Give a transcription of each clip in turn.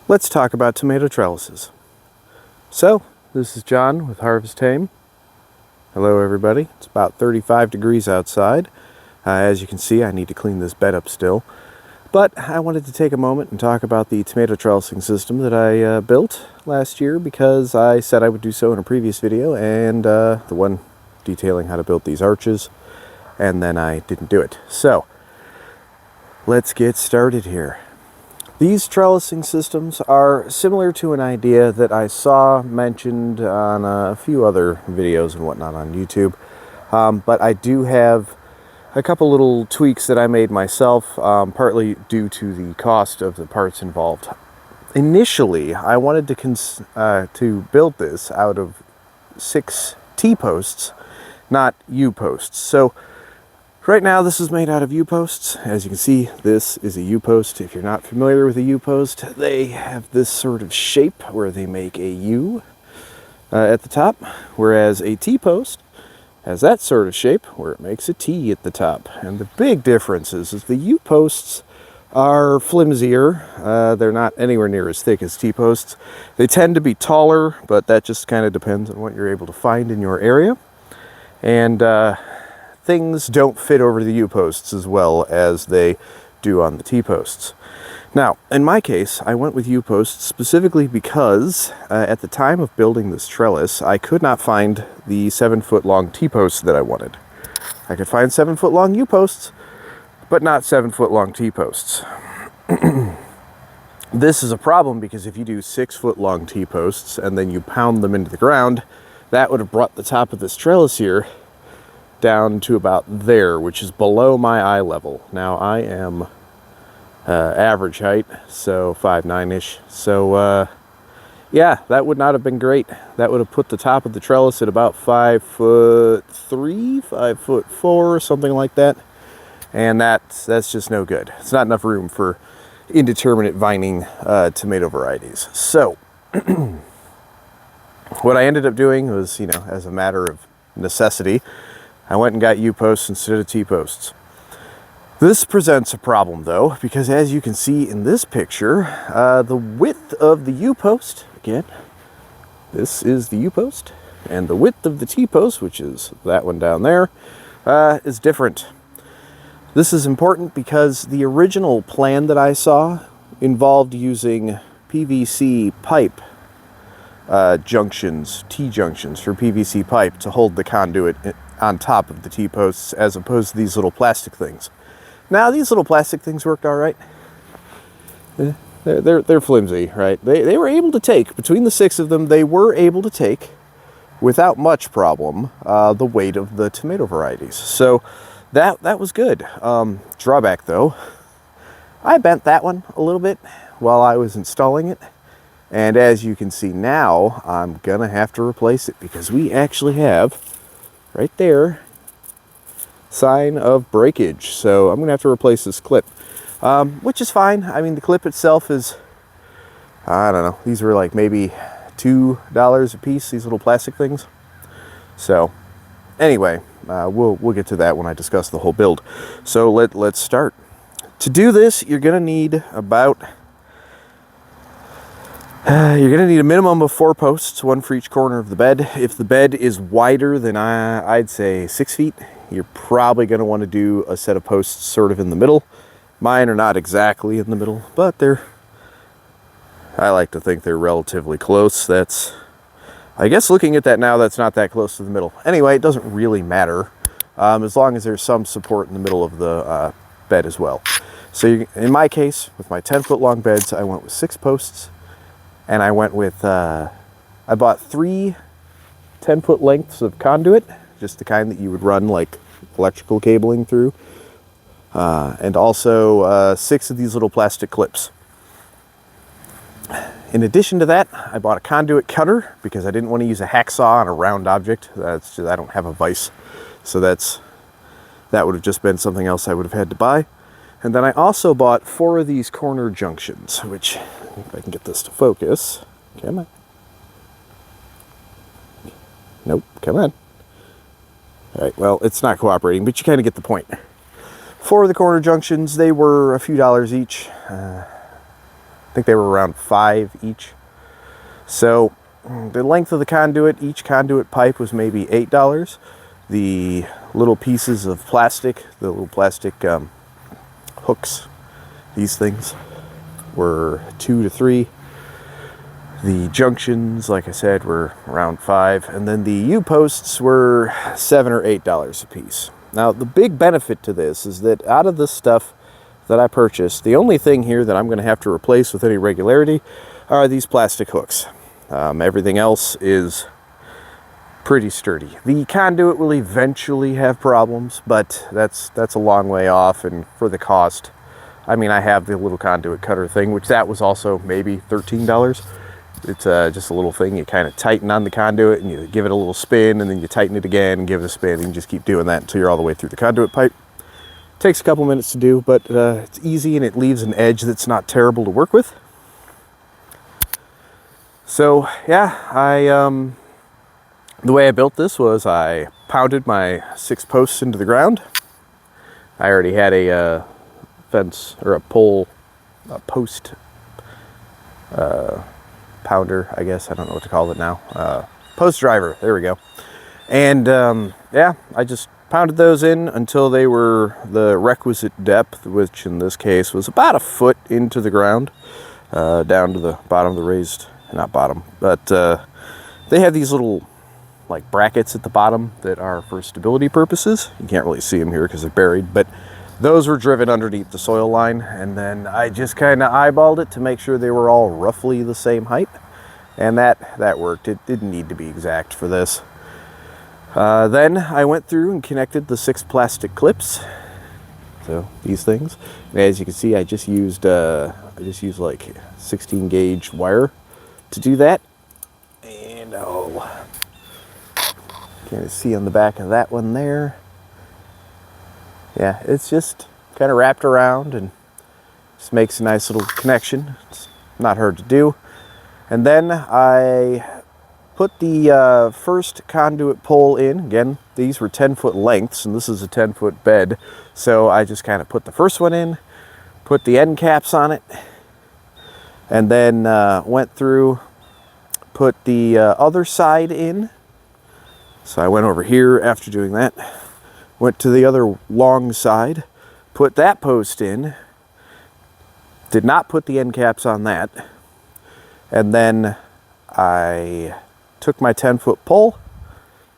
Let's talk about tomato trellises. So, this is John with Harvestheim. Hello everybody. It's about 35 degrees outside. As you can see, I need to clean this bed up still. But I wanted to take a moment and talk about the tomato trellising system that I built last year, because I said I would do so in a previous video, and the one detailing how to build these arches, and then I didn't do it. So, let's get started here. These trellising systems are similar to an idea that I saw mentioned on a few other videos and whatnot on YouTube, but I do have a couple little tweaks that I made myself, partly due to the cost of the parts involved. Initially, I wanted to build this out of 6 T-posts, not U-posts. So right now this is made out of U-posts. As you can see, this is a U-post. If you're not familiar with a U-post, they have this sort of shape where they make a U at the top, whereas a T-post has that sort of shape where it makes a T at the top. And the big difference is the U-posts are flimsier. They're not anywhere near as thick as T-posts. They tend to be taller, but that just kind of depends on what you're able to find in your area. And things don't fit over the U-posts as well as they do on the T-posts. Now, in my case, I went with U-posts specifically because at the time of building this trellis, I could not find the 7-foot long T-posts that I wanted. I could find 7-foot long U-posts, but not 7-foot long T-posts. This is a problem because if you do 6-foot long T-posts and then you pound them into the ground, that would have brought the top of this trellis here down to about there, which is below my eye level. Now, I am average height, so 5'9"-ish. So, yeah, that would not have been great. That would have put the top of the trellis at about 5'3", 5'4", something like that. And that's just no good. It's not enough room for indeterminate vining tomato varieties. So, what I ended up doing was, as a matter of necessity, I went and got U-posts instead of T-posts. This presents a problem though, because as you can see in this picture, the width of the U-post, again, this is the U-post, and the width of the T-post, which is that one down there, is different. This is important because the original plan that I saw involved using PVC pipe junctions, T-junctions for PVC pipe to hold the conduit on top of the T-posts, as opposed to these little plastic things. Now, these little plastic things worked all right. They're flimsy, right? They were able to take, between the 6 of them, they were able to take, without much problem, the weight of the tomato varieties. So that was good. Drawback, though, I bent that one a little bit while I was installing it. And as you can see now, I'm gonna have to replace it because we actually have, right there, sign of breakage. So I'm gonna have to replace this clip, which is fine. I mean, the clip itself is, I don't know, these were like maybe $2 a piece, these little plastic things. So anyway, we'll get to that when I discuss the whole build. So let's start. To do this, you're gonna need about a minimum of 4 posts, 1 for each corner of the bed. If the bed is wider than I'd say 6 feet, you're probably going to want to do a set of posts sort of in the middle. Mine are not exactly in the middle, but I like to think they're relatively close. I guess looking at that now, that's not that close to the middle. Anyway, it doesn't really matter, as long as there's some support in the middle of the bed as well. So in my case, with my 10-foot long beds, I went with 6 posts. And I went with, I bought 3 10-foot lengths of conduit, just the kind that you would run like electrical cabling through. And also 6 of these little plastic clips. In addition to that, I bought a conduit cutter because I didn't want to use a hacksaw on a round object. That's just, I don't have a vise. So that would have just been something else I would have had to buy. And then I also bought 4 of these corner junctions, which, if I can get this to focus, come on. Nope, come on. All right, well, it's not cooperating, but you kind of get the point. 4 of the corner junctions, they were a few dollars each. I think they were around 5 each. So the length of the conduit, each conduit pipe was maybe $8. The little pieces of plastic, the little plastic hooks, these things, were 2 to 3. The junctions, like I said, were around 5. And then the U-posts were $7 or $8 a piece. Now, the big benefit to this is that out of this stuff that I purchased, the only thing here that I'm going to have to replace with any regularity are these plastic hooks. Everything else is pretty sturdy. The conduit will eventually have problems, but that's a long way off, and for the cost, I mean, I have the little conduit cutter thing, which that was also maybe $13. It's just a little thing. You kind of tighten on the conduit and you give it a little spin, and then you tighten it again and give it a spin, and you just keep doing that until you're all the way through the conduit pipe. Takes a couple minutes to do, but it's easy, and it leaves an edge that's not terrible to work with. So yeah, the way I built this was I pounded my 6 posts into the ground. I already had a fence or a post pounder, I guess. I don't know what to call it now. Post driver, there we go. And yeah, I just pounded those in until they were the requisite depth, which in this case was about a foot into the ground, down to the bottom of the raised, not bottom, but they have these little like brackets at the bottom that are for stability purposes. You can't really see them here because they're buried, but those were driven underneath the soil line, and then I just kind of eyeballed it to make sure they were all roughly the same height, and that worked. It didn't need to be exact for this. Then I went through and connected the 6 plastic clips, so these things. And as you can see, I just used like 16 gauge wire to do that, and I'll kind of see on the back of that one there. Yeah, it's just kind of wrapped around and just makes a nice little connection. It's not hard to do. And then I put the first conduit pole in. Again, these were 10-foot lengths, and this is a 10-foot bed. So I just kind of put the first one in, put the end caps on it, and then went through, put the other side in. So I went over here after doing that, went to the other long side, put that post in, did not put the end caps on that, and then I took my 10-foot pole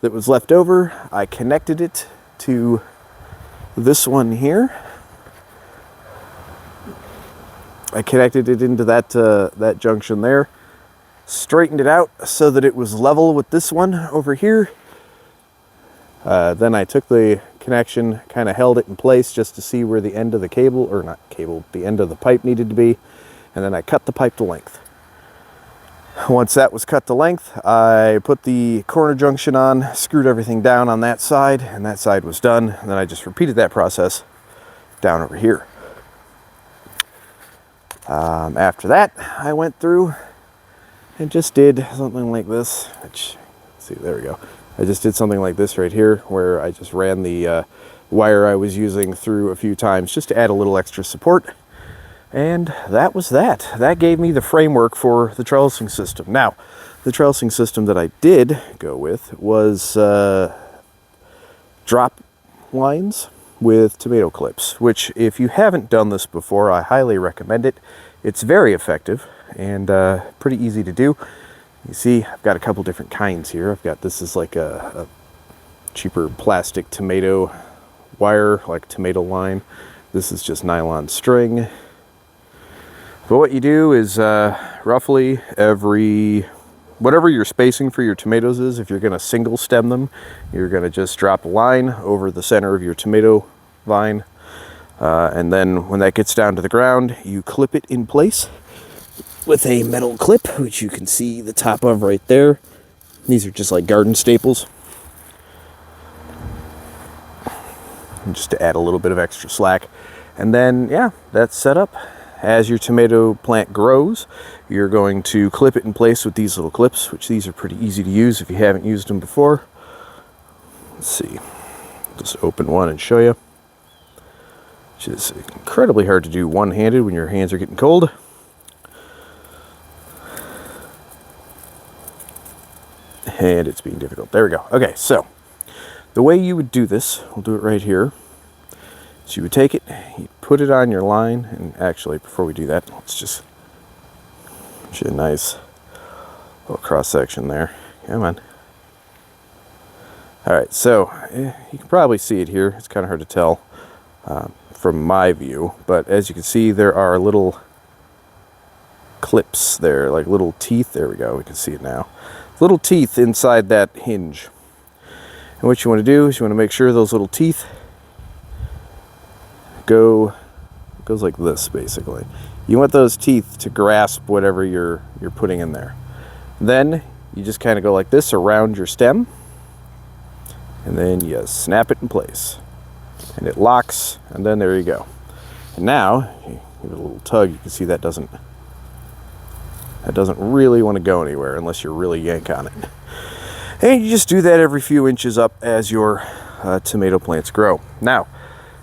that was left over, I connected it to this one here. I connected it into that junction there, straightened it out so that it was level with this one over here. Then I took the connection, kind of held it in place just to see where the end of the cable, or not cable, the end of the pipe needed to be, and then I cut the pipe to length. Once that was cut to length, I put the corner junction on, screwed everything down on that side, and that side was done. And then I just repeated that process down over here. After that, I went through and just did something like this, which, let's see, there we go. I just did something like this right here, where I just ran the wire I was using through a few times just to add a little extra support. And that was that. That gave me the framework for the trellising system. Now, the trellising system that I did go with was drop lines with tomato clips, which if you haven't done this before, I highly recommend it. It's very effective and pretty easy to do. You see, I've got a couple different kinds here. I've got, this is like a cheaper plastic tomato wire, like tomato line. This is just nylon string. But what you do is roughly whatever your spacing for your tomatoes is, if you're going to single stem them, you're going to just drop a line over the center of your tomato vine. And then when that gets down to the ground, you clip it in place with a metal clip, which you can see the top of right there. These are just like garden staples. And just to add a little bit of extra slack. And then, yeah, that's set up. As your tomato plant grows, you're going to clip it in place with these little clips, which these are pretty easy to use if you haven't used them before. Let's see. Just open one and show you. Which is incredibly hard to do one-handed when your hands are getting cold. And it's being difficult. There we go. Okay, so the way you would do this, we'll do it right here. So you would take it, you put it on your line, and actually before we do that, let's just get you a nice little cross section there. Come on. Alright, so you can probably see it here. It's kind of hard to tell from my view, but as you can see, there are little clips there, like little teeth. There we go, we can see it now. Little teeth inside that hinge. And what you want to do is you want to make sure those little teeth goes like this, basically. You want those teeth to grasp whatever you're putting in there. Then you just kind of go like this around your stem, and then you snap it in place, and it locks, and then there you go. And now you give it a little tug. You can see that doesn't really want to go anywhere unless you really yank on it. And you just do that every few inches up as your tomato plants grow. Now,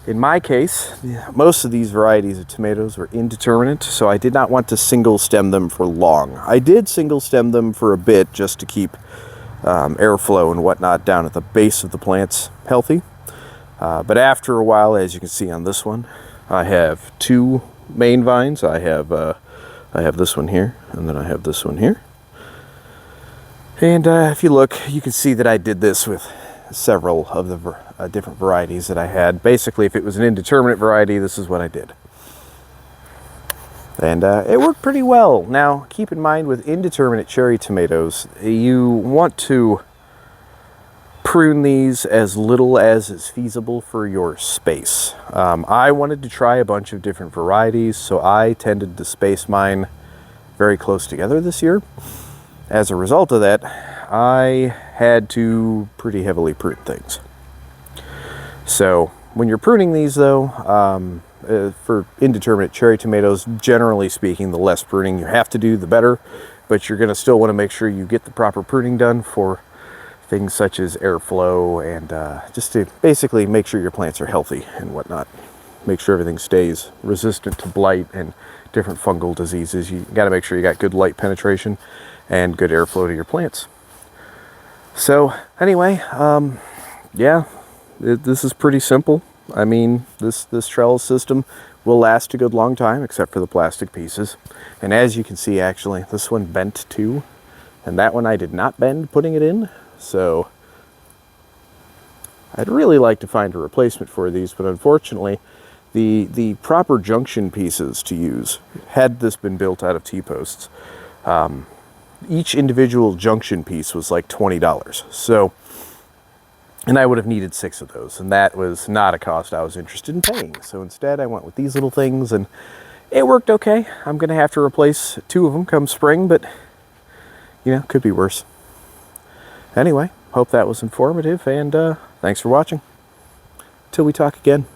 in my case, most of these varieties of tomatoes were indeterminate, so I did not want to single stem them for long. I did single stem them for a bit just to keep airflow and whatnot down at the base of the plants healthy. But after a while, as you can see on this one, I have two main vines. I have this one here, and then I have this one here. And if you look, you can see that I did this with several of the different varieties that I had. Basically, if it was an indeterminate variety, this is what I did. And it worked pretty well. Now, keep in mind with indeterminate cherry tomatoes, you want to prune these as little as is feasible for your space. I wanted to try a bunch of different varieties, so I tended to space mine very close together this year. As a result of that, I had to pretty heavily prune things. So when you're pruning these though, for indeterminate cherry tomatoes, generally speaking, the less pruning you have to do, the better. But you're going to still want to make sure you get the proper pruning done for things such as airflow and just to basically make sure your plants are healthy and whatnot. Make sure everything stays resistant to blight and different fungal diseases. You got to make sure you got good light penetration and good airflow to your plants. So anyway, yeah, this is pretty simple. I mean, this trellis system will last a good long time, except for the plastic pieces. And as you can see, actually, this one bent too, and that one I did not bend putting it in. So I'd really like to find a replacement for these, but unfortunately, the proper junction pieces to use, had this been built out of T-posts, each individual junction piece was like $20. So, and I would have needed 6 of those, and that was not a cost I was interested in paying. So instead, I went with these little things, and it worked okay. I'm going to have to replace 2 of them come spring, but, you know, could be worse. Anyway, hope that was informative, and thanks for watching. Till we talk again.